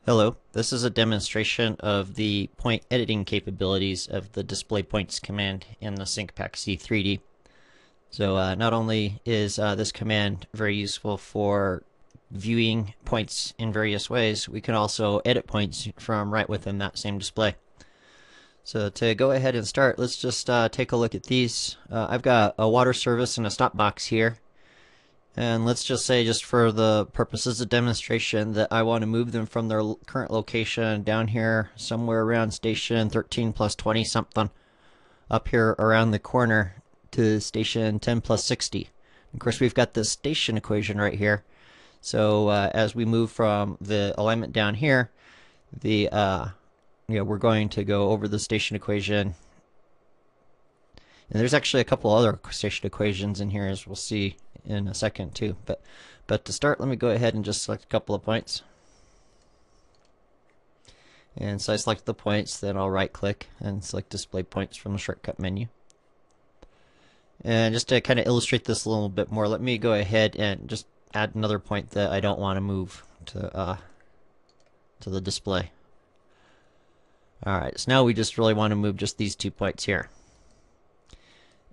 Hello, this is a demonstration of the point editing capabilities of the DisplayPoints command in the Sincpac C3D. So not only is this command very useful for viewing points in various ways, we can also edit points from right within that same display. So to go ahead and start, let's just take a look at these. I've got a water service and a stop box here. And let's just say, just for the purposes of demonstration, that I want to move them from their current location down here somewhere around station 13 plus 20 something up here around the corner to station 10 plus 60. Of course, we've got this station equation right here. So as we move from the alignment down here, we're going to go over the station equation. And there's actually a couple other station equations in here, as we'll see in a second too. But to start, let me go ahead and just select a couple of points. And so I select the points, then I'll right click and select display points from the shortcut menu. And just to kind of illustrate this a little bit more, let me go ahead and just add another point that I don't want to move to the display. Alright, so now we just really want to move just these 2 points here.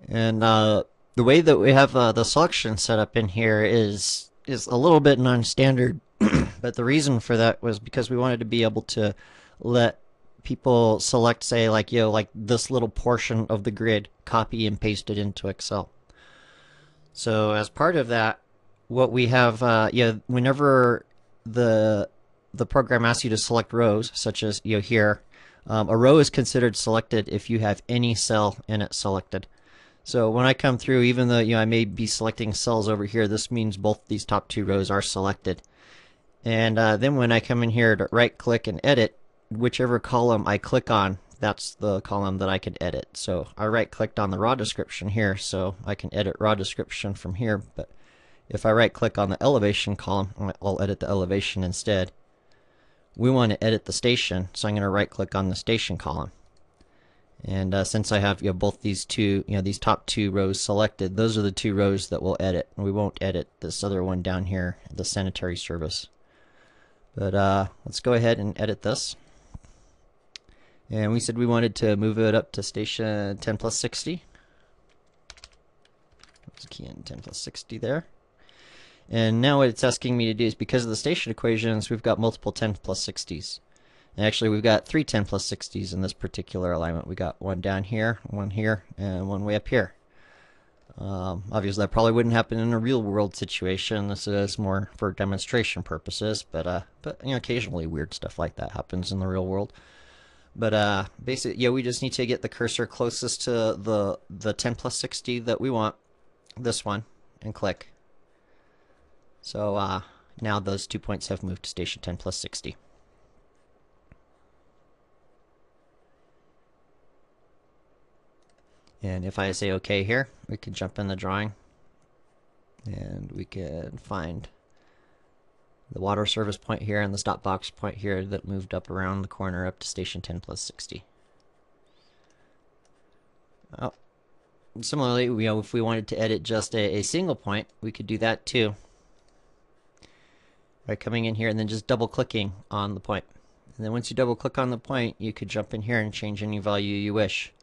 And the way that we have the selection set up in here is a little bit non-standard, but the reason for that was because we wanted to be able to let people select, say, like this little portion of the grid, copy and paste it into Excel. So as part of that, what we have, whenever the program asks you to select rows, such as here, a row is considered selected if you have any cell in it selected. So when I come through, even though I may be selecting cells over here, this means both these top 2 rows are selected. And then when I come in here to right click and edit, whichever column I click on, that's the column that I can edit. So I right clicked on the raw description here, so I can edit raw description from here. But if I right click on the elevation column, I'll edit the elevation instead. We want to edit the station, so I'm going to right click on the station column. And since I have both these these top 2 rows selected, those are the 2 rows that we'll edit. We won't edit this other one down here, the sanitary service. But let's go ahead and edit this. And we said we wanted to move it up to station 10 plus 60. Let's key in 10 plus 60 there. And now what it's asking me to do is, because of the station equations, we've got multiple 10 plus 60s. And actually, we've got 3 10 plus 60s in this particular alignment. We got one down here, and one way up here. Obviously, that probably wouldn't happen in a real-world situation. This is more for demonstration purposes, but occasionally weird stuff like that happens in the real world. But basically, we just need to get the cursor closest to the 10 plus 60 that we want, this one, and click. So now those 2 points have moved to station 10 plus 60. And if I say OK here, we can jump in the drawing and we can find the water service point here and the stop box point here that moved up around the corner up to station 10 plus 60. Oh. Similarly, if we wanted to edit just a single point, we could do that too by coming in here and then just double clicking on the point. And then once you double click on the point, you could jump in here and change any value you wish.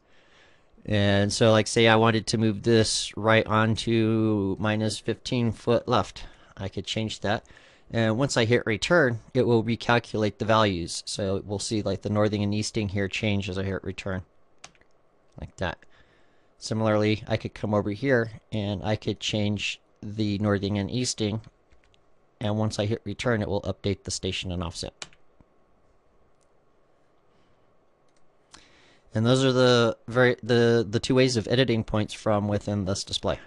And so, like, say I wanted to move this right onto minus 15 foot left, I could change that. And once I hit return, it will recalculate the values. So we'll see like the northing and easting here change as I hit return, like that. Similarly, I could come over here and I could change the northing and easting. And once I hit return, it will update the station and offset. And those are the 2 ways of editing points from within this display.